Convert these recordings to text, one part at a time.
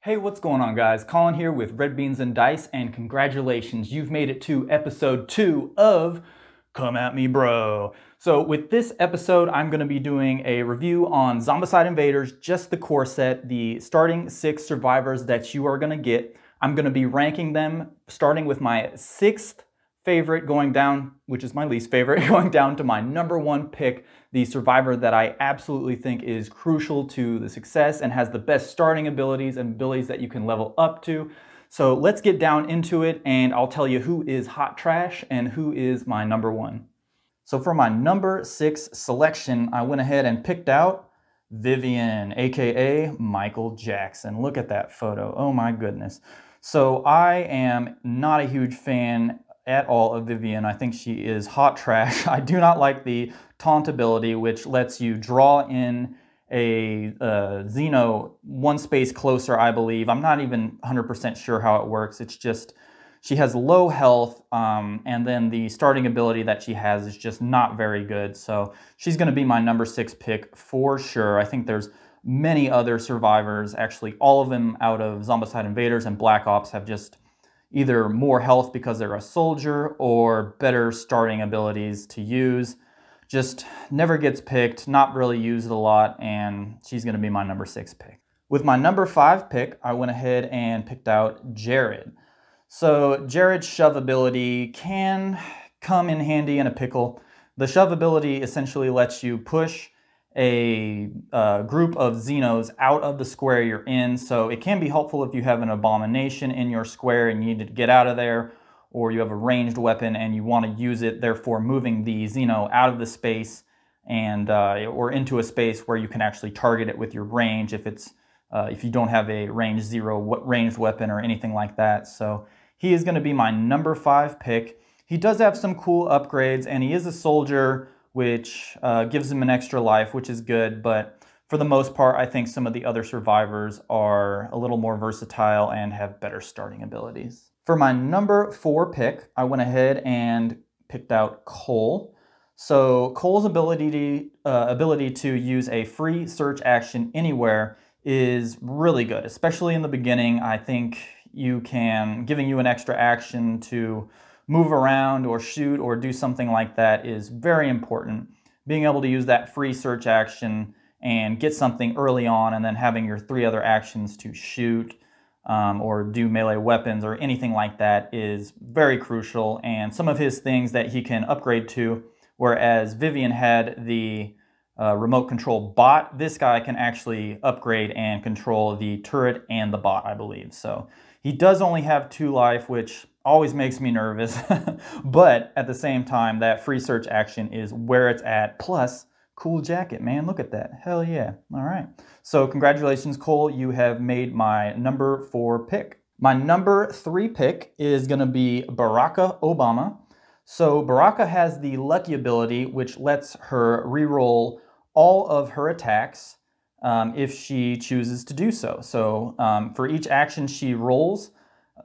Hey, what's going on, guys? Colin here with Red Beans and Dice, and congratulations, you've made it to episode 2 of Come At Me Bro. So with this episode, I'm going to be doing a review on Zombicide Invaders, just the core set, the starting 6 survivors that you are going to get. I'm going to be ranking them, starting with my 6th favorite going down, which is my least favorite, going down to my number 1 pick, the survivor that I absolutely think is crucial to the success and has the best starting abilities and abilities that you can level up to. So let's get down into it, and I'll tell you who is hot trash and who is my number 1. So for my number 6 selection, I went ahead and picked out Vivian, aka Michael Jackson. Look at that photo. Oh my goodness. So I am not a huge fan at all of Vivian. I think she is hot trash. I do not like the taunt ability, which lets you draw in a Xeno one space closer, I believe. I'm not even 100% sure how it works. It's just, she has low health, and then the starting ability that she has is just not very good. So she's going to be my number 6 pick for sure. I think there's many other survivors, actually all of them out of Zombicide Invaders and Black Ops have just either more health because they're a soldier or better starting abilities to use. Just never gets picked, not really used a lot, and she's going to be my number 6 pick. With my number 5 pick, I went ahead and picked out Jared. So Jared's shove ability can come in handy in a pickle. The shove ability essentially lets you push a group of Xenos out of the square you're in, so it can be helpful if you have an abomination in your square and you need to get out of there, or you have a ranged weapon and you want to use it, therefore moving the Xeno out of the space and or into a space where you can actually target it with your range if you don't have a range 0 ranged weapon or anything like that. So he is going to be my number 5 pick. He does have some cool upgrades, and he is a soldier, which gives him an extra life, which is good, but for the most part, I think some of the other survivors are a little more versatile and have better starting abilities. For my number 4 pick, I went ahead and picked out Cole. So Cole's ability to use a free search action anywhere is really good, especially in the beginning. I think giving you an extra action to move around or shoot or do something like that is very important. Being able to use that free search action and get something early on, and then having your 3 other actions to shoot or do melee weapons or anything like that is very crucial. And some of his things that he can upgrade to, whereas Vivian had the remote control bot, this guy can actually upgrade and control the turret and the bot, I believe. So he does only have 2 life, which always makes me nervous, but at the same time, that free search action is where it's at. Plus, cool jacket, man, look at that, hell yeah. All right, so congratulations, Cole, you have made my number 4 pick. My number 3 pick is gonna be Baraka Obama. So Baraka has the lucky ability, which lets her reroll all of her attacks if she chooses to do so. So for each action she rolls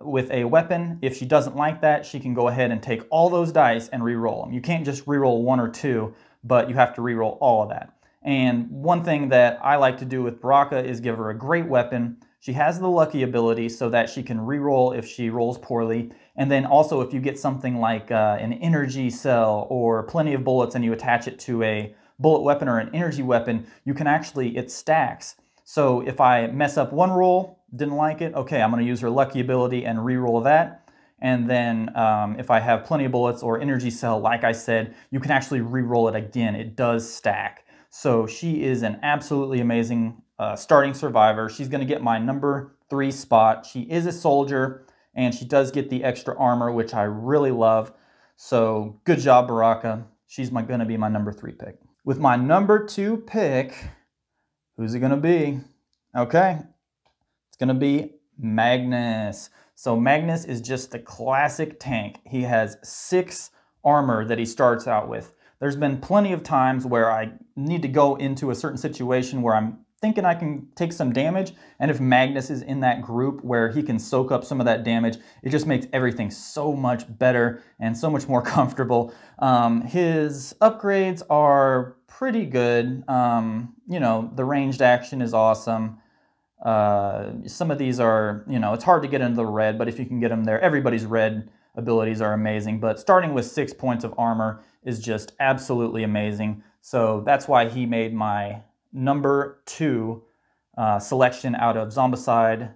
with a weapon, if she doesn't like that, she can go ahead and take all those dice and re-roll them. You can't just re-roll 1 or 2, but you have to re-roll all of that. And one thing that I like to do with Baraka is give her a great weapon. She has the lucky ability so that she can re-roll if she rolls poorly. And then also if you get something like an energy cell or plenty of bullets and you attach it to a bullet weapon or an energy weapon, you can actually, it stacks. So if I mess up one roll, didn't like it, okay, I'm going to use her lucky ability and re-roll that. And then if I have plenty of bullets or energy cell, like I said, you can actually re-roll it again. It does stack. So she is an absolutely amazing starting survivor. She's going to get my number 3 spot. She is a soldier, and she does get the extra armor, which I really love. So good job, Baraka. She's going to be my number 3 pick. With my number 2 pick, who's it going to be? Okay, it's going to be Magnus. So Magnus is just the classic tank. He has 6 armor that he starts out with. There's been plenty of times where I need to go into a certain situation where I'm thinking I can take some damage, and if Magnus is in that group where he can soak up some of that damage, it just makes everything so much better and so much more comfortable. His upgrades are pretty good. You know, the ranged action is awesome. Some of these are, you know, it's hard to get into the red, but if you can get them there, everybody's red abilities are amazing. But starting with 6 points of armor is just absolutely amazing. So that's why he made my number 2 selection out of Zombicide,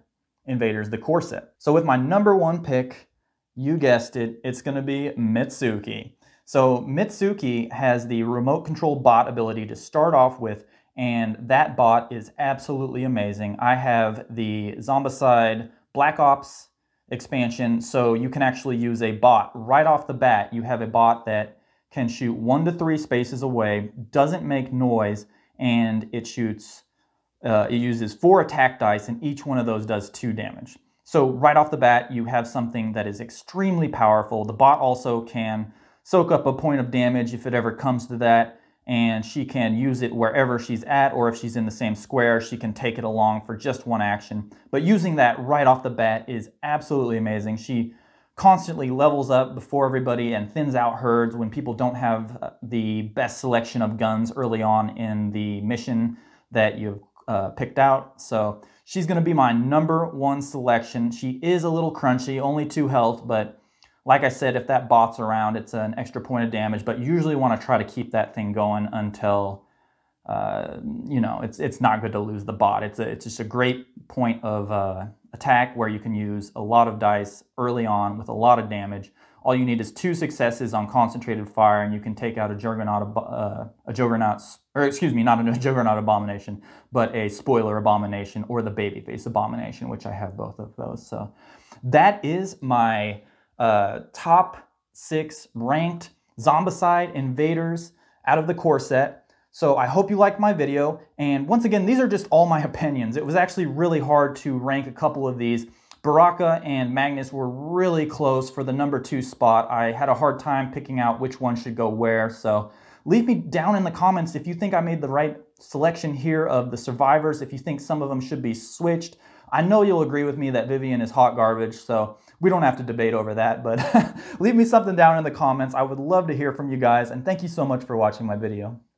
Invaders, the core set. So with my number 1 pick, you guessed it, it's going to be Mitsuki. So Mitsuki has the remote control bot ability to start off with, and that bot is absolutely amazing. I have the Zombicide Black Ops expansion, so you can actually use a bot right off the bat. You have a bot that can shoot 1 to 3 spaces away, doesn't make noise, and it shoots, it uses 4 attack dice, and each one of those does 2 damage. So right off the bat, you have something that is extremely powerful. The bot also can soak up a point of damage if it ever comes to that, and she can use it wherever she's at, or if she's in the same square, she can take it along for just 1 action. But using that right off the bat is absolutely amazing. She constantly levels up before everybody and thins out herds when people don't have the best selection of guns early on in the mission that you've picked out. So she's going to be my number 1 selection. She is a little crunchy, only 2 health, but like I said, if that bot's around, it's an extra point of damage, but usually want to try to keep that thing going until, you know, it's not good to lose the bot. It's just a great point of attack where you can use a lot of dice early on with a lot of damage. All you need is 2 successes on concentrated fire, and you can take out a Juggernaut Abomination, but a Spoiler Abomination or the Babyface Abomination, which I have both of those. So that is my top 6 ranked Zombicide Invaders out of the core set. So I hope you liked my video, and once again, these are just all my opinions. It was actually really hard to rank a couple of these. Baraka and Magnus were really close for the number 2 spot. I had a hard time picking out which one should go where, so leave me down in the comments if you think I made the right selection here of the survivors, if you think some of them should be switched. I know you'll agree with me that Vivian is hot garbage, so we don't have to debate over that, but leave me something down in the comments. I would love to hear from you guys, and thank you so much for watching my video.